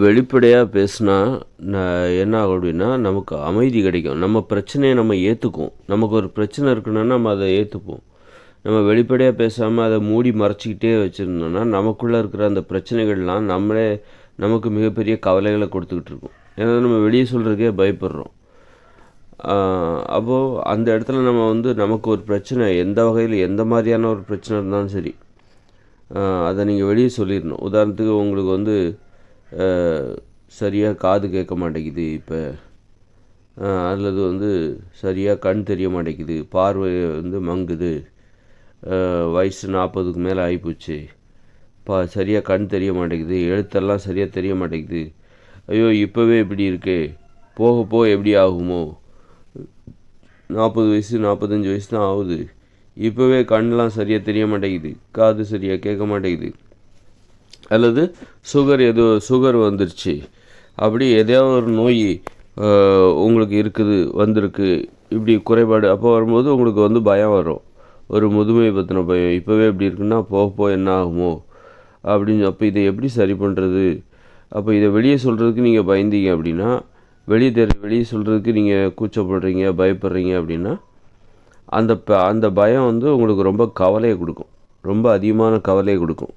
வெளிப்படையா பேசினா, என்ன ஆகும் அப்படின்னா, நமக்கு அமைதி கிடைக்கும். நம்ம பிரச்சனைய நம்ம ஏத்துக்குவோம். நமக்கு ஒரு பிரச்சனை இருக்குன்னா, நம்ம அத ஏத்துப்போம். நம்ம வெளிப்படையா பேசாம அத மூடி மறைச்சுக்கிட்டே வச்சிருந்தோம்னா, நமக்குள்ள இருக்கிற அந்த பிரச்சனைகள்லாம் நமக்கு மிகப்பெரிய கவலைகள கொடுத்துக்கிட்டு இருக்கும். ஏன்னா, நம்ம வெளிய சொல்றதுக்கே பயப்படுறோம். ஆ அப்போ அந்த இடத்துல நம்ம நமக்கு ஒரு பிரச்சனை எந்த வகையில எந்த மாரியான ஒரு பிரச்சனை இருந்தாலும் சரி, அத நீங்க வெளிய சொல்லிரணும். உதாரணத்துக்கு உங்களுக்கு அ சரியா காது கேட்க மாட்டேங்குது இப்ப. அல்லது சரியா கண் தெரிய மாட்டேங்குது. பார்வை மங்குது. வயசு 40க்கு மேல ஆயிப்போச்சு. சரியா கண் தெரிய மாட்டேங்குது. எழுத்தெல்லாம் சரியா தெரிய மாட்டேங்குது. ஐயோ! இப்பவே இப்படி இருக்கே! போக போக எப்படி ஆகுமோ? 40 வயசு, 45 வயசு தான் ஆகுது. இப்பவே கண்லாம் சரியா தெரிய மாட்டேங்குது. காது சரியா கேட்க மாட்டேங்குது. அல்லது சுகர் வந்துருச்சு. அப்படி எதையாவது ஒரு நோய் உங்களுக்கு வந்திருக்கு. இப்படி குறைபாடு அப்போ வரும்போது உங்களுக்கு பயம் வரும். ஒரு முதுமை பற்றின பயம். இப்போவே இப்படி இருக்குன்னா போக போக என்ன ஆகுமோ அப்படின்னு. அப்போ இதை எப்படி சரி பண்ணுறது? அப்போ இதை வெளியே சொல்கிறதுக்கு நீங்கள் பயந்தீங்க அப்படின்னா, வெளியே சொல்கிறதுக்கு நீங்கள் கூச்சப்படுறீங்க, பயப்படுறீங்க அப்படின்னா, அந்த பயம் உங்களுக்கு ரொம்ப கவலையை கொடுக்கும். ரொம்ப அதிகமான கவலையை கொடுக்கும்.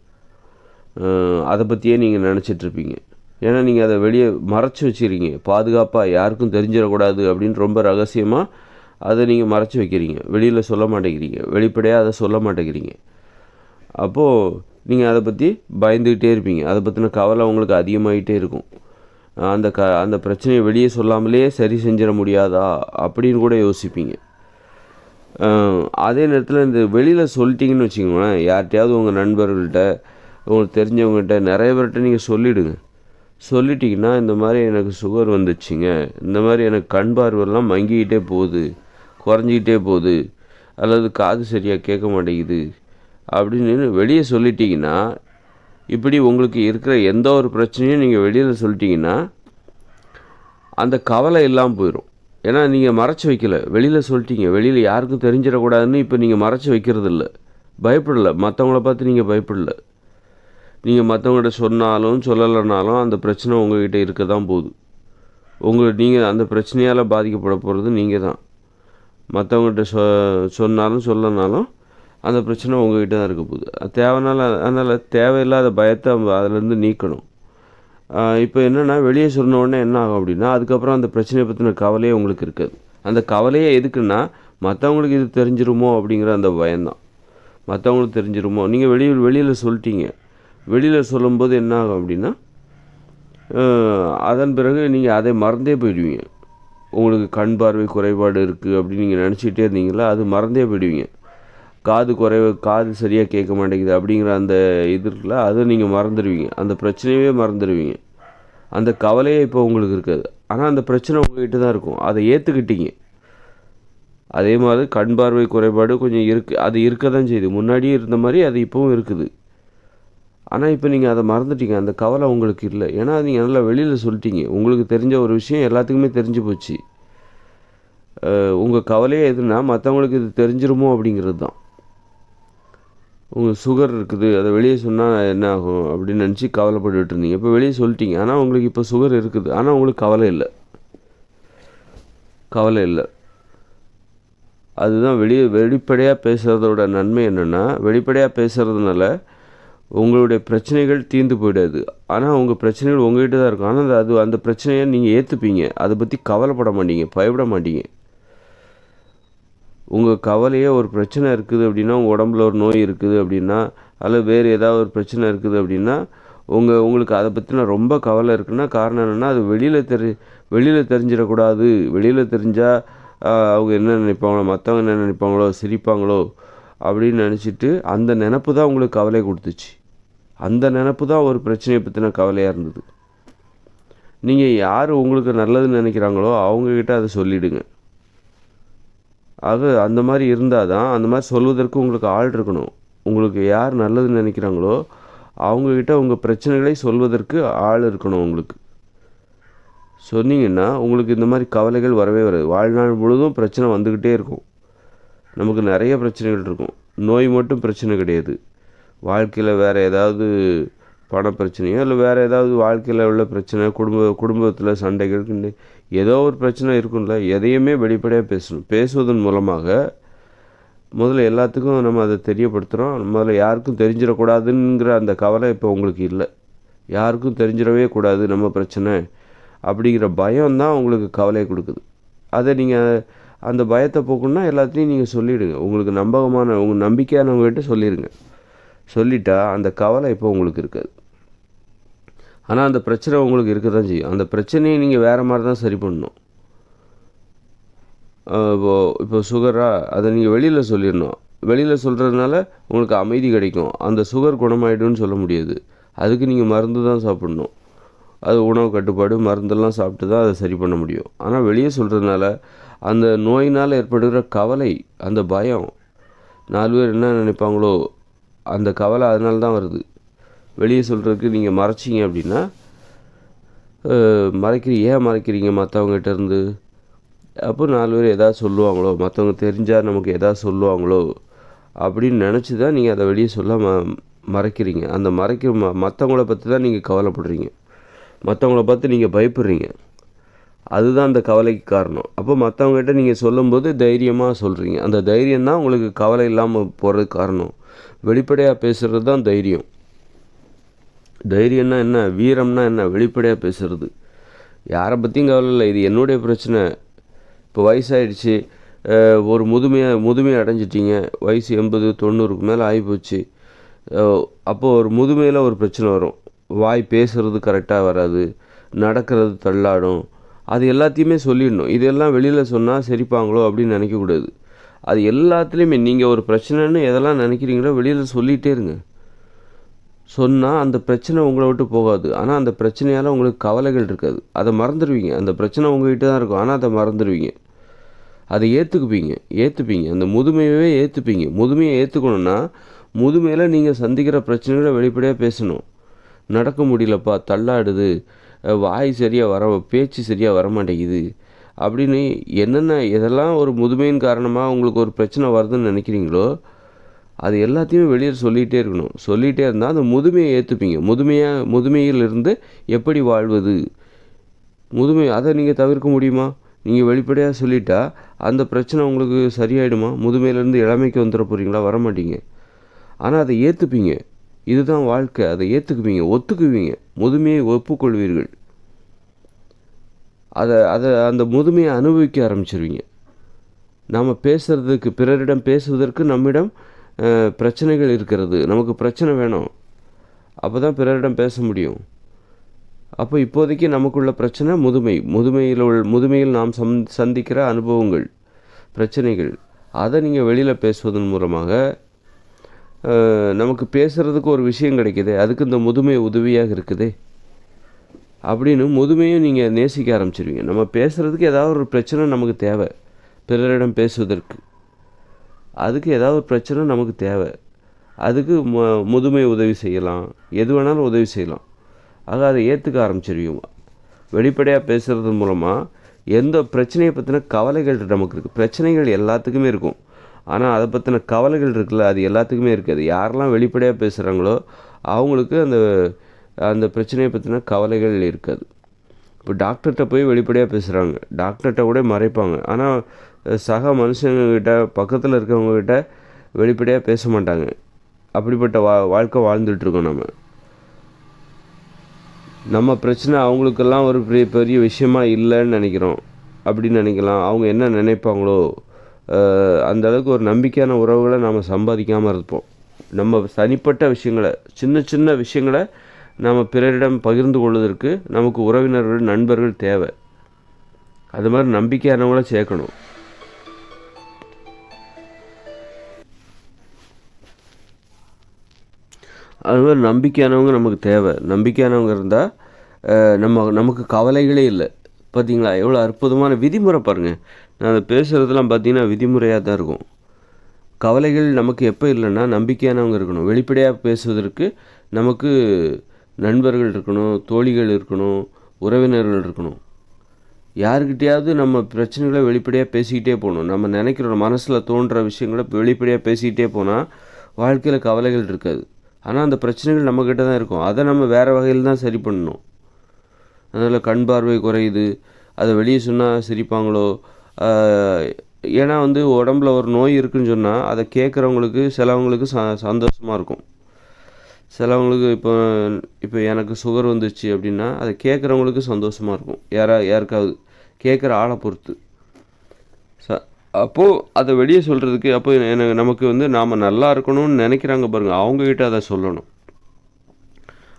அதை பற்றியே நீங்கள் நினச்சிட்ருப்பீங்க. ஏன்னா நீங்கள் அதை வெளியே மறைச்சி வச்சுக்கிறீங்க. பாதுகாப்பாக யாருக்கும் தெரிஞ்சிடக்கூடாது அப்படின்னு ரொம்ப ரகசியமாக அதை நீங்கள் மறைச்சி வைக்கிறீங்க. வெளியில் சொல்ல மாட்டேங்கிறீங்க. வெளிப்படையாக அதை சொல்ல மாட்டேங்கிறீங்க. அப்போது நீங்கள் அதை பற்றி பயந்துக்கிட்டே இருப்பீங்க. அதை பற்றின கவலை உங்களுக்கு அதிகமாகிட்டே இருக்கும். அந்த பிரச்சனையை வெளியே சொல்லாமலே சரி செஞ்சிட முடியாதா அப்படின்னு கூட யோசிப்பீங்க. அதே நேரத்தில் இந்த வெளியில் சொல்லிட்டீங்கன்னு வச்சுக்கோங்களேன், யார்கிட்டையாவது உங்கள் நண்பர்கள்ட்ட, உங்களுக்கு தெரிஞ்சவங்ககிட்ட, நிறைய பேர்கிட்ட நீங்கள் சொல்லிட்டிங்கன்னா, இந்த மாதிரி எனக்கு சுகர் வந்துச்சுங்க, இந்த மாதிரி எனக்கு கண் பார்வைலாம் மங்கிக்கிட்டே போகுது, குறைஞ்சிக்கிட்டே போகுது, அல்லது காது சரியாக கேட்க மாட்டேங்குது அப்படின்னு வெளியே சொல்லிட்டிங்கன்னா, இப்படி உங்களுக்கு இருக்கிற எந்த ஒரு பிரச்சனையும் நீங்கள் வெளியில் சொல்லிட்டிங்கன்னா, அந்த கவலை இல்லாமல் போயிடும். ஏன்னா நீங்கள் மறைச்சி வைக்கல, வெளியில் சொல்லிட்டீங்க. வெளியில் யாருக்கும் தெரிஞ்சிடக்கூடாதுன்னு இப்போ நீங்கள் மறைச்சி வைக்கிறது இல்லை, பயப்படலை. மற்றவங்கள பார்த்து நீங்கள் பயப்படலை. நீங்கள் மற்றவங்கள்ட்ட சொன்னாலும் சொல்லலைனாலும் அந்த பிரச்சனை உங்கள்கிட்ட இருக்க தான் போகுது. நீங்கள் அந்த பிரச்சனையால் பாதிக்கப்பட போகிறது நீங்கள் தான். மற்றவங்கள்ட்ட சொன்னாலும் சொல்லனாலும் அந்த பிரச்சனை உங்கள்கிட்ட தான் இருக்க போகுது. அதனால் தேவையில்லாத பயத்தை அதிலேருந்து நீக்கணும். இப்போ என்னென்னா, வெளியே சொன்ன உடனே என்ன ஆகும் அப்படின்னா, அதுக்கப்புறம் அந்த பிரச்சனையை பற்றின கவலையே உங்களுக்கு இருக்காது. அந்த கவலையே எதுக்குன்னா, மற்றவங்களுக்கு இது தெரிஞ்சிருமோ அப்படிங்கிற அந்த பயம்தான். மற்றவங்களுக்கு தெரிஞ்சிருமோ, நீங்கள் வெளியில் சொல்லிட்டீங்க. வெளியில் சொல்லும்போது என்ன ஆகும் அப்படின்னா, அதன் பிறகு நீங்கள் அதை மறந்தே போயிடுவீங்க. உங்களுக்கு கண் பார்வை குறைபாடு இருக்குது அப்படின்னு நீங்கள் நினச்சிக்கிட்டே இருந்தீங்களா, அது மறந்தே போயிடுவீங்க. காது சரியாக கேட்க மாட்டேங்குது அப்படிங்கிற அந்த இது இருக்குல்ல, அதை நீங்கள் மறந்துடுவீங்க. அந்த பிரச்சனையே மறந்துடுவீங்க. அந்த கவலையே இப்போ உங்களுக்கு இருக்காது. ஆனால் அந்த பிரச்சனை உங்கள்கிட்ட தான் இருக்கும். அதை ஏற்றுக்கிட்டீங்க. அதே மாதிரி கண் பார்வை குறைபாடு கொஞ்சம் அது இருக்க தான் செய்யுது. முன்னாடியே இருந்த மாதிரி அது இப்போவும் இருக்குது. ஆனால் இப்போ நீங்கள் அதை மறந்துட்டீங்க. அந்த கவலை உங்களுக்கு இல்லை. ஏன்னா நீங்கள் நல்லா வெளியில் சொல்லிட்டீங்க. உங்களுக்கு தெரிஞ்ச ஒரு விஷயம் எல்லாத்துக்குமே தெரிஞ்சு போச்சு. உங்கள் கவலையே எதுனா, மற்றவங்களுக்கு இது தெரிஞ்சிருமோ அப்படிங்கிறது தான். உங்களுக்கு சுகர் இருக்குது, அதை வெளியே சொன்னால் என்ன ஆகும் அப்படின்னு நினச்சி கவலைப்பட்டுட்டு இருந்தீங்க. இப்போ வெளியே சொல்லிட்டீங்க. ஆனால் உங்களுக்கு இப்போ சுகர் இருக்குது. ஆனால் உங்களுக்கு கவலை இல்லை. அதுதான் வெளிப்படையாக பேசுகிறதோட நன்மை என்னென்னா, வெளிப்படையாக பேசுகிறதுனால உங்களுடைய பிரச்சனைகள் தீர்ந்து போயிடாது. ஆனால் உங்கள் பிரச்சனைகள் உங்கள்கிட்ட தான் இருக்கும். ஆனால் அந்த பிரச்சனையை நீங்கள் ஏற்றுப்பீங்க. அதை பற்றி கவலைப்பட மாட்டீங்க, பயப்பட மாட்டீங்க. உங்கள் கவலையே ஒரு பிரச்சனை இருக்குது அப்படின்னா, உங்கள் உடம்புல ஒரு நோய் இருக்குது அப்படின்னா, அல்லது வேறு ஏதாவது ஒரு பிரச்சனை இருக்குது அப்படின்னா, உங்களுக்கு அதை பற்றின ரொம்ப கவலை இருக்குன்னா, காரணம் என்னென்னா, அது வெளியில் தெரிஞ்சிடக்கூடாது. வெளியில் தெரிஞ்சால் அவங்க என்ன நினைப்பாங்களோ, மற்றவங்க என்ன நினைப்பாங்களோ, சிரிப்பாங்களோ அப்படின்னு நினச்சிட்டு, அந்த நினப்பு தான் உங்களுக்கு கவலை கொடுத்துச்சு. அந்த நினப்பு தான் ஒரு பிரச்சனையை பற்றின கவலையாக இருந்தது. நீங்கள் யார் உங்களுக்கு நல்லதுன்னு நினைக்கிறாங்களோ அவங்கக்கிட்ட அதை சொல்லிவிடுங்க. அந்த மாதிரி இருந்தால் தான், அந்த மாதிரி சொல்வதற்கு உங்களுக்கு ஆள் இருக்கணும். உங்களுக்கு யார் நல்லதுன்னு நினைக்கிறாங்களோ அவங்கக்கிட்ட உங்கள் பிரச்சனைகளை சொல்வதற்கு ஆள் இருக்கணும். உங்களுக்கு சொன்னீங்கன்னா உங்களுக்கு இந்த மாதிரி கவலைகள் வரவே வராது. வாழ்நாள் முழுதும் பிரச்சனை வந்துக்கிட்டே இருக்கும். நமக்கு நிறைய பிரச்சனைகள் இருக்கும். நோய் மட்டும் பிரச்சனை கிடையாது. வாழ்க்கையில் வேறு ஏதாவது பண பிரச்சனையோ இல்லை வேறு ஏதாவது வாழ்க்கையில் உள்ள பிரச்சனை, குடும்பத்தில் சண்டைகள், ஏதோ ஒரு பிரச்சனை இருக்கும்ல, எதையுமே வெளிப்படையாக பேசணும். பேசுவதன் மூலமாக முதல்ல எல்லாத்துக்கும் நம்ம அதை தெரியப்படுத்துகிறோம். முதல்ல யாருக்கும் தெரிஞ்சிடக்கூடாதுங்கிற அந்த கவலை இப்போ உங்களுக்கு இல்லை. யாருக்கும் தெரிஞ்சிடவே கூடாது நம்ம பிரச்சனை அப்படிங்கிற பயம்தான் உங்களுக்கு கவலையை கொடுக்குது. அதை நீங்கள் அந்த பயத்தை போக்கணுன்னா எல்லாத்தையும் நீங்கள் சொல்லிவிடுங்க. உங்களுக்கு உங்கள் நம்பிக்கையானவங்ககிட்ட சொல்லிடுங்க. சொல்லிட்டா அந்த கவலை இப்போ உங்களுக்கு இருக்காது. ஆனால் அந்த பிரச்சனை உங்களுக்கு இருக்க தான் செய்யும். அந்த பிரச்சனையை நீங்கள் வேறு மாதிரி தான் சரி பண்ணணும். இப்போ சுகரா, அதை நீங்கள் வெளியில் சொல்லிடணும். வெளியில் சொல்கிறதுனால உங்களுக்கு அமைதி கிடைக்கும். அந்த சுகர் குணமாயிடும்னு சொல்ல முடியாது. அதுக்கு நீங்கள் மருந்து தான் சாப்பிடணும். அது உணவு கட்டுப்பாடு, மருந்தெல்லாம் சாப்பிட்டு தான் அதை சரி பண்ண முடியும். ஆனால் வெளியே சொல்கிறதுனால அந்த நோயினால் ஏற்படுகிற கவலை, அந்த பயம், 4 பேர் என்ன நினைப்பாங்களோ அந்த கவலை அதனால தான் வருது. வெளியே சொல்கிறதுக்கு நீங்கள் மறைச்சிங்க அப்படின்னா, ஏன் மறைக்கிறீங்க மற்றவங்ககிட்ட இருந்து? அப்போ 4 பேர் எதாவது சொல்லுவாங்களோ, மற்றவங்க தெரிஞ்சால் நமக்கு எதாவது சொல்லுவாங்களோ அப்படின்னு நினச்சி தான் நீங்கள் அதை வெளியே சொல்ல மறைக்கிறீங்க. அந்த மற்றவங்கள பற்றி தான் நீங்கள் கவலைப்படுறீங்க. மற்றவங்கள பார்த்து நீங்கள் பயப்படுறீங்க. அதுதான் அந்த கவலைக்கு காரணம். அப்போ மற்றவங்ககிட்ட நீங்கள் சொல்லும்போது தைரியமாக சொல்கிறீங்க. அந்த தைரியம் தான் உங்களுக்கு கவலை இல்லாமல் போகிறதுக்கு காரணம். வெளிப்படையாக பேசுகிறது தான் தைரியம். தைரியம்னா என்ன, வீரம்னா என்ன, வெளிப்படையாக பேசுகிறது. யாரை பற்றியும் கவலை இல்லை, இது என்னுடைய பிரச்சனை. இப்போ வயசாகிடுச்சு, ஒரு முதுமையை அடைஞ்சிட்டிங்க, வயசு 80 90க்கு மேலே ஆகிப்போச்சு. அப்போது ஒரு முதுமையில் ஒரு பிரச்சனை வரும். வாய் பேசுகிறது கரெக்டாக வராது, நடக்கிறது தள்ளாடும். அது எல்லாத்தையுமே சொல்லிடணும். இதெல்லாம் வெளியில் சொன்னால் சரிப்பாங்களோ அப்படின்னு நினைக்கக்கூடாது. அது எல்லாத்துலேயுமே நீங்கள் ஒரு பிரச்சனைன்னு எதெல்லாம் நினைக்கிறீங்களோ வெளியில் சொல்லிகிட்டே இருங்க. சொன்னால் அந்த பிரச்சனை உங்களை விட்டு போகாது. ஆனால் அந்த பிரச்சனையால் உங்களுக்கு கவலைகள் இருக்காது. அதை மறந்துடுவீங்க. அந்த பிரச்சனை உங்கள்கிட்ட தான் இருக்கும், ஆனால் அதை மறந்துடுவீங்க. அதை ஏற்றுப்பீங்க. அந்த முதுமையவே ஏற்றுப்பீங்க. முதுமையை ஏற்றுக்கணுன்னா முதுமையில் நீங்கள் சந்திக்கிற பிரச்சனைகளை வெளிப்படையாக பேசணும். நடக்க முடியலப்பா, தள்ளாடுது, வாய் சரியாக பேச்சு சரியாக வரமாட்டேங்குது அப்படின்னு எதெல்லாம் ஒரு முதுமையின் காரணமாக உங்களுக்கு ஒரு பிரச்சனை வருதுன்னு நினைக்கிறீங்களோ அது எல்லாத்தையுமே வெளியில் சொல்லிகிட்டே இருக்கணும். சொல்லிகிட்டே இருந்தால் அந்த முதுமையை ஏற்றுப்பீங்க. முதுமையிலிருந்து எப்படி வாழ்வது, அதை நீங்கள் தவிர்க்க முடியுமா? நீங்கள் வெளிப்படையாக சொல்லிட்டா அந்த பிரச்சனை உங்களுக்கு சரியாயிடுமா? முதுமையிலேருந்து இளமைக்கு வந்துட போகிறீங்களா? வரமாட்டீங்க. ஆனால் அதை ஏற்றுப்பீங்க. இதுதான் வாழ்க்கை. அதை ஏற்றுக்குவீங்க, ஒத்துக்குவீங்க, முதுமையை ஒப்புக்கொள்வீர்கள். அந்த முதுமையை அனுபவிக்க ஆரம்பிச்சிருவீங்க. நாம் பேசுகிறதுக்கு, பிறரிடம் பேசுவதற்கு நம்மிடம் பிரச்சனைகள் இருக்கிறது. நமக்கு பிரச்சனை வேணும், அப்போ தான் பிறரிடம் பேச முடியும். அப்போ இப்போதைக்கு நமக்குள்ள பிரச்சனை முதுமையில் நாம் சந்திக்கிற அனுபவங்கள், பிரச்சனைகள். அதை நீங்கள் வெளியில் பேசுவதன் மூலமாக நமக்கு பேசுகிறதுக்கு ஒரு விஷயம் கிடைக்குது. அதுக்கு இந்த முதுமை உதவியாக இருக்குது அப்படின்னு முதுமையும் நீங்கள் நேசிக்க ஆரம்பிச்சிருவீங்க. நம்ம பேசுகிறதுக்கு ஏதாவது ஒரு பிரச்சனை நமக்கு தேவை. பிறரிடம் பேசுவதற்கு அதுக்கு ஏதாவது ஒரு பிரச்சனை நமக்கு தேவை. அதுக்கு முதுமை உதவி செய்யலாம், எது வேணாலும் உதவி செய்யலாம். ஆக அதை ஏற்றுக்க ஆரம்பிச்சிருவீங்க. வெளிப்படையாக பேசுகிறது மூலமாக எந்த பிரச்சனையை பற்றின கவலைகள் நமக்கு இருக்குது. பிரச்சனைகள் எல்லாத்துக்குமே இருக்கும், ஆனால் அதை பற்றின கவலைகள் இருக்குல்ல, அது எல்லாத்துக்குமே இருக்காது. யாரெல்லாம் வெளிப்படையாக பேசுகிறாங்களோ அவங்களுக்கு அந்த பிரச்சனையை பற்றின கவலைகள் இருக்காது. இப்போ டாக்டர்கிட்ட போய் வெளிப்படையாக பேசுகிறாங்க, டாக்டர்கிட்ட கூட மறைப்பாங்க. ஆனால் சக மனுஷங்கக்கிட்ட, பக்கத்தில் இருக்கிறவங்கக்கிட்ட வெளிப்படையாக பேச மாட்டாங்க. அப்படிப்பட்ட வாழ்க்கை வாழ்ந்துட்டுருக்கோம். நம்ம பிரச்சனை அவங்களுக்கெல்லாம் ஒரு பெரிய விஷயமா இல்லைன்னு நினைக்கிறோம். அப்படின்னு நினைக்கலாம். அவங்க என்ன நினைப்பாங்களோ அந்த அளவுக்கு ஒரு நம்பிக்கையான உறவுகளை நாம் சம்பாதிக்காமல் இருப்போம். நம்ம தனிப்பட்ட விஷயங்களை, சின்ன சின்ன விஷயங்களை நாம் பிறரிடம் பகிர்ந்து கொள்வதற்கு நமக்கு உறவினர்கள், நண்பர்கள் தேவை. அது மாதிரி நம்பிக்கையானவங்கள சேர்க்கணும். அது மாதிரி நம்பிக்கையானவங்க நமக்கு தேவை. நம்பிக்கையானவங்க இருந்தால் நமக்கு கவலைகளே இல்லை. பார்த்தீங்களா எவ்வளோ அற்புதமான விதிமுறை பாருங்கள். நான் அதை பேசுகிறதுலாம் பார்த்தீங்கன்னா விதிமுறையாக தான் இருக்கும். கவலைகள் நமக்கு எப்போ இல்லைன்னா நம்பிக்கையானவங்க இருக்கணும். வெளிப்படையாக பேசுவதற்கு நமக்கு நண்பர்கள் இருக்கணும், தோழிகள் இருக்கணும், உறவினர்கள் இருக்கணும். யாருக்கிட்டையாவது நம்ம பிரச்சனைகளை வெளிப்படையாக பேசிக்கிட்டே போகணும். நம்ம நினைக்கிற மனசில் தோன்ற விஷயங்களை வெளிப்படையாக பேசிக்கிட்டே போனால் வாழ்க்கையில் கவலைகள் இருக்காது. ஆனால் அந்த பிரச்சனைகள் நம்மக்கிட்ட தான் இருக்கும். அதை நம்ம வேறு வகையில் தான் சரி பண்ணணும். அதனால் கண் பார்வை குறையுது, அதை வெளியே சொன்னால் சிரிப்பாங்களோ, ஏன்னா வந்து உடம்புல ஒரு நோய் இருக்குதுன்னு சொன்னால் அதை கேட்குறவங்களுக்கு சிலவங்களுக்கு சந்தோஷமாக இருக்கும். சிலவங்களுக்கு இப்போ இப்போ எனக்கு சுகர் வந்துச்சு அப்படின்னா அதை கேட்குறவங்களுக்கு சந்தோஷமாக இருக்கும். யாருக்காவது கேட்குற ஆளை பொறுத்து. அப்போது அதை வெளியே சொல்கிறதுக்கு அப்போ நமக்கு வந்து நாம் நல்லா இருக்கணும்னு நினைக்கிறாங்க பாருங்கள், அவங்கக்கிட்ட அதை சொல்லணும்.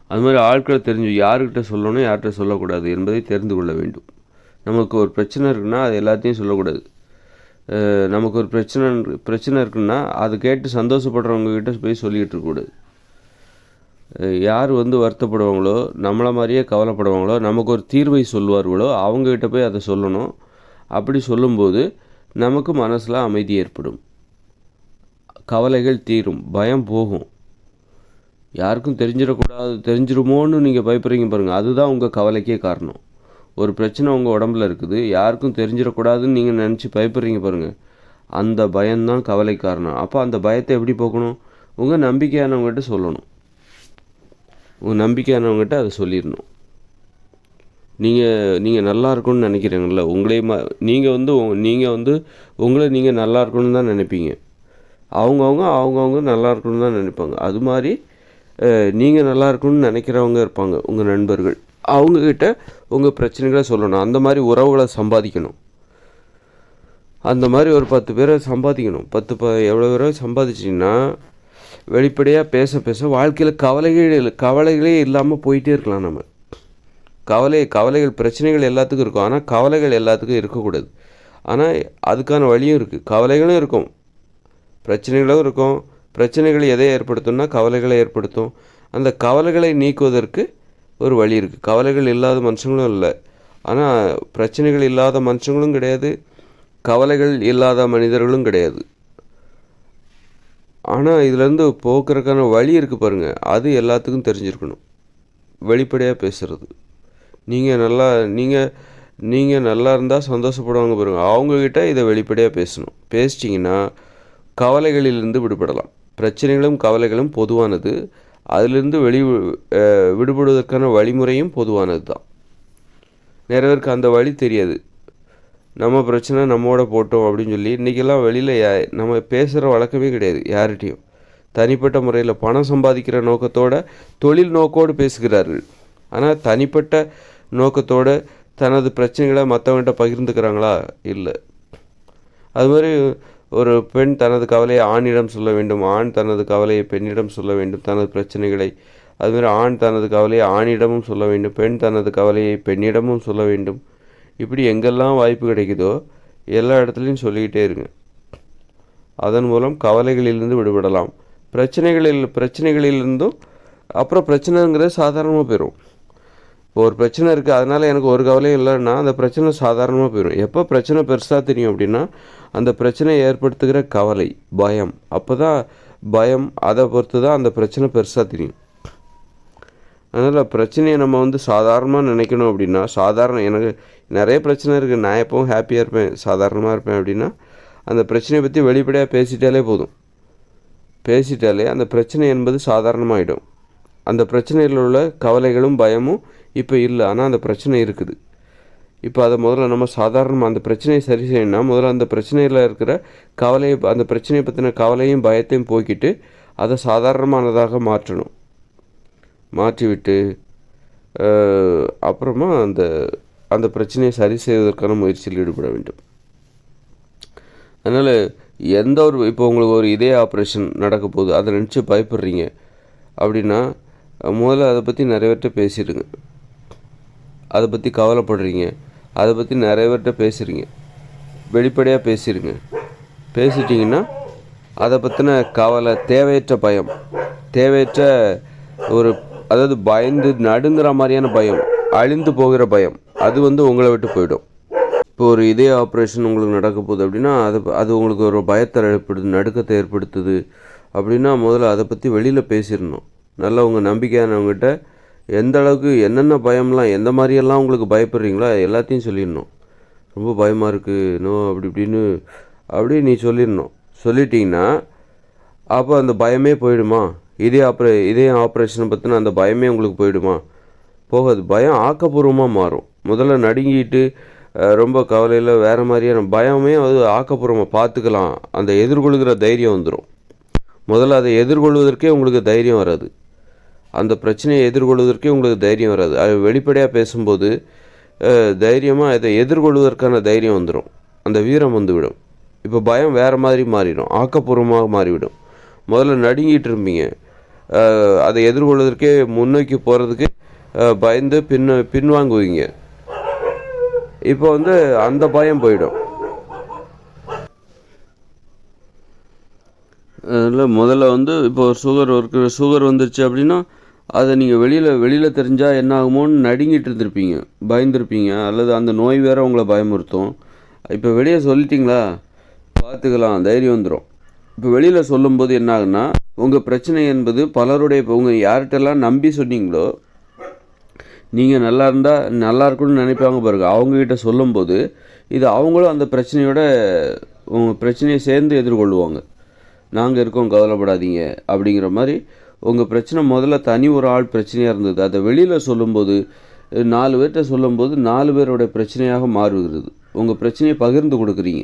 அது மாதிரி ஆட்களை தெரிஞ்சு யாருக்கிட்ட சொல்லணும், யார்கிட்ட சொல்லக்கூடாது என்பதை தெரிந்து கொள்ள வேண்டும். நமக்கு ஒரு பிரச்சனை இருக்குன்னா அது எல்லாத்தையும் சொல்லக்கூடாது. நமக்கு ஒரு பிரச்சனை இருக்குன்னா அது கேட்டு சந்தோஷப்படுறவங்கக்கிட்ட போய் சொல்லிக்கிட்டு இருக்கக்கூடாது. யார் வந்து வருத்தப்படுவாங்களோ, நம்மளை மாதிரியே கவலைப்படுவாங்களோ, நமக்கு ஒரு தீர்வை சொல்லுவார்களோ அவங்கக்கிட்ட போய் அதை சொல்லணும். அப்படி சொல்லும்போது நமக்கு மனசில் அமைதி ஏற்படும், கவலைகள் தீரும், பயம் போகும். யாருக்கும் தெரிஞ்சிருமோன்னு நீங்கள் பயப்படுறீங்க பாருங்கள், அதுதான் உங்கள் கவலைக்கே காரணம். ஒரு பிரச்சனை உங்கள் உடம்புல இருக்குது, யாருக்கும் தெரிஞ்சிடக்கூடாதுன்னு நீங்கள் நினச்சி பயப்படுறீங்க பாருங்கள், அந்த பயம்தான் கவலை காரணம். அப்போ அந்த பயத்தை எப்படி போக்கணும்? உங்கள் நம்பிக்கையானவங்ககிட்ட சொல்லணும். உங்கள் நம்பிக்கையானவங்ககிட்ட அதை சொல்லிடணும். நீங்கள் நல்லா இருக்கணும்னு நினைக்கிறீங்கள, நீங்கள் வந்து உங்களை நீங்கள் நல்லா இருக்கணும்னு தான் நினைப்பீங்க. அவங்கவுங்க நல்லா இருக்கணும்னு தான் நினைப்பாங்க. அது மாதிரி நீங்கள் நல்லா இருக்கணும்னு நினைக்கிறவங்க இருப்பாங்க, உங்கள் நண்பர்கள். அவங்கக்கிட்ட உங்கள் பிரச்சனைகளை சொல்லணும். அந்த மாதிரி உறவுகளை சம்பாதிக்கணும். அந்த மாதிரி ஒரு 10 பேரை சம்பாதிக்கணும். எவ்வளோ பேரை சம்பாதிச்சிங்கன்னா வெளிப்படையாக பேச வாழ்க்கையில் கவலைகளே இல்லாமல் போயிட்டே இருக்கலாம். நம்ம கவலைகள் பிரச்சனைகள் எல்லாத்துக்கும் இருக்கும், ஆனால் கவலைகள் எல்லாத்துக்கும் இருக்கக்கூடாது. ஆனால் அதுக்கான வழியும் இருக்குது. கவலைகளும் இருக்கும், பிரச்சனைகளும் இருக்கும். பிரச்சனைகளை எதை ஏற்படுத்தும்னா கவலைகளை ஏற்படுத்தும். அந்த கவலைகளை நீக்குவதற்கு ஒரு வழி இருக்குது. கவலைகள் இல்லாத மனுஷங்களும் இல்லை, ஆனால் பிரச்சனைகள் இல்லாத மனுஷங்களும் கிடையாது, கவலைகள் இல்லாத மனிதர்களும் கிடையாது. ஆனால் இதுலேருந்து போக்குறதுக்கான வழி இருக்குது பாருங்கள், அது எல்லாத்துக்கும் தெரிஞ்சிருக்கணும். வெளிப்படையாக பேசுகிறது. நீங்கள் நல்லா இருந்தால் சந்தோஷப்படுவாங்க பாருங்கள், அவங்கக்கிட்ட இதை வெளிப்படையாக பேசணும். பேசிட்டிங்கன்னா கவலைகளிலிருந்து விடுபடலாம். பிரச்சனைகளும் கவலைகளும் பொதுவானது, அதிலிருந்து விடுபடுவதற்கான வழிமுறையும் பொதுவானது தான். நிறைய பேருக்கு அந்த வழி தெரியாது. நம்ம பிரச்சனை நம்மோட போட்டோம் அப்படின்னு சொல்லி இன்றைக்கெல்லாம் வெளியில் நம்ம பேசுகிற வழக்கமே கிடையாது யார்கிட்டையும். தனிப்பட்ட முறையில் பணம் சம்பாதிக்கிற நோக்கத்தோடு, தொழில் நோக்கோடு பேசுகிறார்கள். ஆனால் தனிப்பட்ட நோக்கத்தோடு தனது பிரச்சனைகளை மற்றவங்கள்ட்ட பகிர்ந்துக்கிறாங்களா? இல்லை. அது மாதிரி ஒரு பெண் தனது கவலையை ஆணிடம் சொல்ல வேண்டும், ஆண் தனது கவலையை பெண்ணிடம் சொல்ல வேண்டும், தனது பிரச்சனைகளை. அதுமாதிரி ஆண் தனது கவலையை ஆணிடமும் சொல்ல வேண்டும், பெண் தனது கவலையை பெண்ணிடமும் சொல்ல வேண்டும். இப்படி எங்கெல்லாம் வாய்ப்பு கிடைக்குதோ எல்லா இடத்துலையும் சொல்லிக்கிட்டே இருங்க. அதன் மூலம் கவலைகளிலிருந்து விடுபடலாம். பிரச்சனைகளிலிருந்தும் அப்புறம் பிரச்சனைங்கிறது சாதாரணமாக போயிடும். இப்போ ஒரு பிரச்சனை இருக்குது, அதனால் எனக்கு ஒரு கவலையும் இல்லைன்னா அந்த பிரச்சனை சாதாரணமாக போயிடும். எப்போ பிரச்சனை பெருசாக தெரியும் அப்படின்னா அந்த பிரச்சனையை ஏற்படுத்துகிற கவலை, பயம். அப்போ தான் பயம், அதை பொறுத்து தான் அந்த பிரச்சனை பெருசாக தெரியும். அதனால் பிரச்சனையை நம்ம வந்து சாதாரணமாக நினைக்கணும். அப்படின்னா எனக்கு நிறைய பிரச்சனை இருக்குது, நான் எப்போவும் ஹாப்பியாக இருப்பேன், சாதாரணமாக இருப்பேன் அப்படின்னா அந்த பிரச்சனையை பற்றி வெளிப்படையாக பேசிட்டாலே போதும். பேசிட்டாலே அந்த பிரச்சனை என்பது சாதாரணமாகிடும். அந்த பிரச்சனையில் உள்ள கவலைகளும் பயமும் இப்போ இல்லை, ஆனால் அந்த பிரச்சனை இருக்குது. இப்போ அதை முதல்ல நம்ம சாதாரணமாக அந்த பிரச்சனையை சரி செய்யணும்னா முதல்ல அந்த பிரச்சனையில் இருக்கிற அந்த பிரச்சனையை பற்றின கவலையும் பயத்தையும் போக்கிட்டு அதை சாதாரணமானதாக மாற்றணும். மாற்றிவிட்டு அப்புறமா அந்த பிரச்சனையை சரி செய்வதற்கான முயற்சியில் ஈடுபட வேண்டும். அதனால் இப்போ உங்களுக்கு ஒரு இதய ஆப்ரேஷன் நடக்க போகுது, அதை நினச்சி பயப்படுறீங்க அப்படின்னா முதல்ல அதை பற்றி நிறைய பேர்கிட்ட பேசிடுங்க. அதை பற்றி கவலைப்படுறீங்க, அதை பற்றி நிறைய பேர்கிட்ட பேசுகிறீங்க, வெளிப்படையாக பேசிடுங்க. பேசிட்டிங்கன்னா அதை பற்றின கவலை, தேவையற்ற பயம், தேவையற்ற அதாவது பயந்து நடுங்கிற மாதிரியான பயம், அழிந்து போகிற பயம், அது வந்து உங்களை விட்டு போயிடும். இப்போ ஒரு இதய ஆப்ரேஷன் உங்களுக்கு நடக்க போகுது அப்படின்னா அது உங்களுக்கு ஒரு பயத்தை ஏற்படுத்துது, நடுக்கத்தை ஏற்படுத்துது அப்படின்னா முதல்ல அதை பற்றி வெளியில் பேசிடணும். நல்லா உங்கள் நம்பிக்கையானவங்ககிட்ட எந்த அளவுக்கு என்னென்ன பயம்லாம், எந்த மாதிரியெல்லாம் உங்களுக்கு பயப்படுறீங்களோ எல்லாத்தையும் சொல்லிடணும். ரொம்ப பயமாக இருக்குது அப்படி நீ சொல்லிடணும். சொல்லிட்டிங்கன்னா அப்போ அந்த பயமே போயிடுமா? இதய ஆப்ரேஷனை பற்றின அந்த பயமே உங்களுக்கு போயிடுமா? போகாது. பயம் ஆக்கப்பூர்வமாக மாறும். முதல்ல நடுங்கிட்டு ரொம்ப கவலையில் வேறு மாதிரியான பயமே அது ஆக்கப்பூர்வமாக பார்த்துக்கலாம், அந்த எதிர்கொள்கிற தைரியம் வந்துடும். முதல்ல அதை எதிர்கொள்வதற்கே உங்களுக்கு தைரியம் வராது. அந்த பிரச்சனையை எதிர்கொள்வதற்கே உங்களுக்கு தைரியம் வராது. அது வெளிப்படையாக பேசும்போது தைரியமாக அதை எதிர்கொள்வதற்கான தைரியம் வந்துடும், அந்த வீரம் வந்துவிடும். இப்போ பயம் வேறு மாதிரி மாறிடும், ஆக்கப்பூர்வமாக மாறிவிடும். முதல்ல நடுங்கிட்டு இருப்பீங்க, அதை எதிர்கொள்வதற்கே முன்னோக்கி போகிறதுக்கு பயந்து பின்வாங்குவீங்க. இப்போ அந்த பயம் போயிடும். அதில் முதல்ல இப்போ சுகர் வந்துருச்சு அப்படின்னா அதை நீங்கள் வெளியில் தெரிஞ்சால் என்ன ஆகுமோன்னு நடுங்கிட்டு இருந்திருப்பீங்க, பயந்துருப்பீங்க, அல்லது அந்த நோய் வேறு உங்களை பயமுறுத்தும். இப்போ வெளியே சொல்லிட்டீங்களா, பார்த்துக்கலாம், தைரியம் வந்துடும். இப்போ வெளியில் சொல்லும்போது என்ன ஆகுன்னா, உங்கள் பிரச்சனை என்பது உங்கள் யார்கிட்டெல்லாம் நம்பி சொன்னீங்களோ, நீங்கள் நல்லா இருந்தால் நல்லா இருக்குன்னு நினைப்பாங்க பாருங்க, அவங்கக்கிட்ட சொல்லும்போது இது அவங்களும் அந்த உங்கள் பிரச்சனையை சேர்ந்து எதிர்கொள்ளுவாங்க. நாங்கள் இருக்கோம், கவலைப்படாதீங்க அப்படிங்கிற மாதிரி. உங்கள் பிரச்சனை முதல்ல தனி ஒரு ஆள் பிரச்சனையாக இருந்தது, அதை வெளியில் சொல்லும்போது 4 பேர்கிட்ட சொல்லும்போது 4 பேரோட பிரச்சனையாக மாறுகிறது. உங்கள் பிரச்சனையை பகிர்ந்து கொடுக்குறீங்க.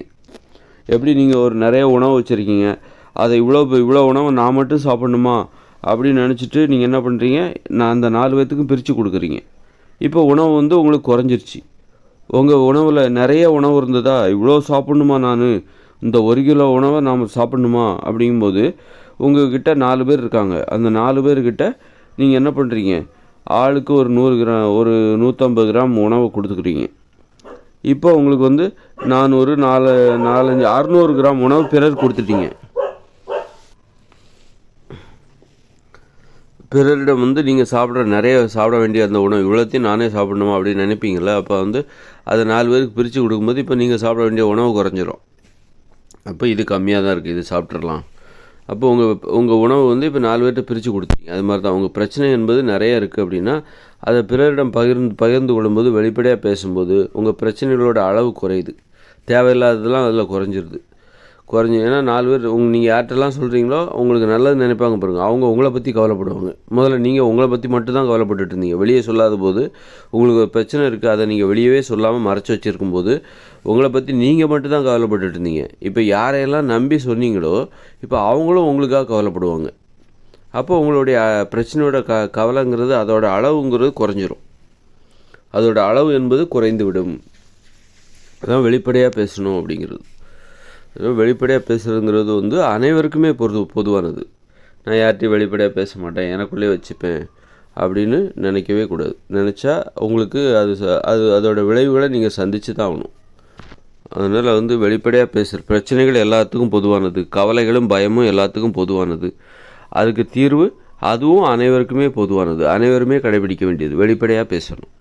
எப்படி நீங்கள் நிறைய உணவு வச்சுருக்கீங்க, அதை இவ்வளோ உணவை நான் மட்டும் சாப்பிடணுமா அப்படின்னு நினச்சிட்டு நீங்கள் என்ன பண்ணுறீங்க, நான் அந்த 4 பேர்த்துக்கும் பிரித்து கொடுக்குறீங்க. இப்போ உணவு உங்களுக்கு குறைஞ்சிருச்சு. உங்கள் உணவில் நிறைய உணவு இருந்ததா, இவ்வளோ சாப்பிட்ணுமா, நான் இந்த 1 கிலோ உணவை நாம் சாப்பிட்ணுமா அப்படிங்கும்போது உங்கள்கிட்ட 4 பேர் இருக்காங்க. அந்த 4 பேர்கிட்ட நீங்கள் என்ன பண்ணுறீங்க, ஆளுக்கு ஒரு 100 கிராம், ஒரு 150 கிராம் உணவை கொடுத்துக்கிறீங்க. இப்போ உங்களுக்கு 400, 4, 600 கிராம் உணவு பிறர் கொடுத்துட்டீங்க. பிறரிடம் நீங்கள் சாப்பிட வேண்டிய அந்த உணவு இவ்வளோத்தையும் நானே சாப்பிடணுமா அப்படின்னு நினைப்பீங்களா? அப்போ அதை 4 பேருக்கு பிரித்து கொடுக்கும்போது இப்போ நீங்கள் சாப்பிட வேண்டிய உணவு குறைஞ்சிரும். அப்போ இது கம்மியாக தான் இருக்குது, இது சாப்பிட்றலாம். அப்போ உங்கள் உணவு இப்போ 4 பேர்கிட்ட பிரித்து கொடுத்தீங்க. அது மாதிரி தான் உங்கள் பிரச்சனை என்பது நிறைய இருக்குது அப்படின்னா அதை பிறரிடம் பகிர்ந்து கொள்ளும்போது, வெளிப்படையாக பேசும்போது உங்கள் பிரச்சனைகளோட அளவு குறையுது. தேவையில்லாததெல்லாம் அதில் குறைஞ்சிருது. ஏன்னா 4 பேர் நீங்கள் யார்கிட்டலாம் சொல்கிறீங்களோ உங்களுக்கு நல்லது நினைப்பாங்க பாருங்க, அவங்க உங்களை பற்றி கவலைப்படுவாங்க. முதல்ல நீங்கள் உங்களை பற்றி மட்டும்தான் கவலைப்பட்டுட்டு இருந்தீங்க. வெளியே சொல்லாத போது உங்களுக்கு ஒரு பிரச்சனை இருக்குது, அதை நீங்கள் வெளியவே சொல்லாமல் மறைச்சி வச்சுருக்கும் போது உங்களை பற்றி நீங்கள் மட்டும்தான் கவலைப்பட்டுட்டு இருந்தீங்க. இப்போ யாரையெல்லாம் நம்பி சொன்னீங்களோ இப்போ அவங்களும் உங்களுக்காக கவலைப்படுவாங்க. அப்போ உங்களுடைய பிரச்சனையோட கவலைங்கிறது, அதோட அளவுங்கிறது குறைஞ்சிரும். அதோட அளவு என்பது குறைந்து விடும். அதான் வெளிப்படையாக பேசணும் அப்படிங்கிறது. வெளிப்படையாக பேசுகிறதுங்கிறது அனைவருக்குமே பொதுவானது. நான் யார்கிட்டையும் வெளிப்படையாக பேச மாட்டேன், எனக்குள்ளே வச்சுப்பேன் அப்படின்னு நினைக்கவே கூடாது. நினச்சா உங்களுக்கு அதோட விளைவுகளை நீங்கள் சந்தித்து தான் ஆகணும். அதனால் வெளிப்படையாக பேசுகிற பிரச்சனைகள் எல்லாத்துக்கும் பொதுவானது, கவலைகளும் பயமும் எல்லாத்துக்கும் பொதுவானது. அதுக்கு தீர்வு அதுவும் அனைவருக்குமே பொதுவானது, அனைவருமே கடைபிடிக்க வேண்டியது. வெளிப்படையாக பேசணும்.